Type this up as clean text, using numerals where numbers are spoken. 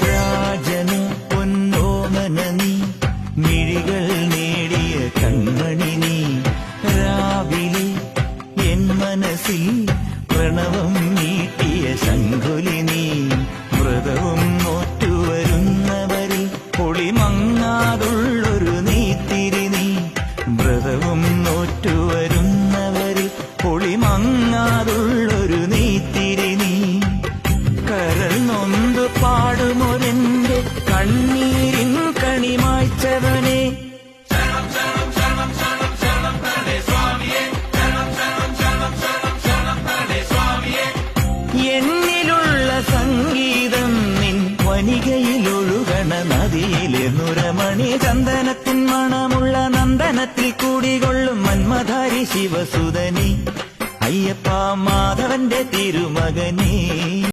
രാജന് പൊന്നോമന നീ, മിഴികൾ നേടിയ കൺമണി നീ. രാവിലെ എൻ മനസ്സിൽ പ്രണവം നീട്ടിയ ശംഖുലി നീ. വ്രതവും നോറ്റുവരുന്നവരിൽ പൊളിമങ്ങാതുള്ളൊരു നീത്തിരി നീ. വ്രതവും നോറ്റുവരുന്നവരിൽ പൊളിമങ്ങാതുള്ളൊരു നീത്തിരി നീ. കരൾ നൊന്തു പാടുമൊരെന്റെ കണ്ണീരിൻ കണിമായ്ച്ചവനെ. എന്നിലുള്ള സംഗീതം നിൻ വനികയിലൊഴുകണ നദിയിലെ നുരമണി. ചന്ദനത്തിൻ മണമുള്ള നന്ദനത്തിൽ കൂടികൊള്ളും മന്മധാരി ശിവസുതനി. അയ്യപ്പ മാധവന്റെ തിരുമകനേ.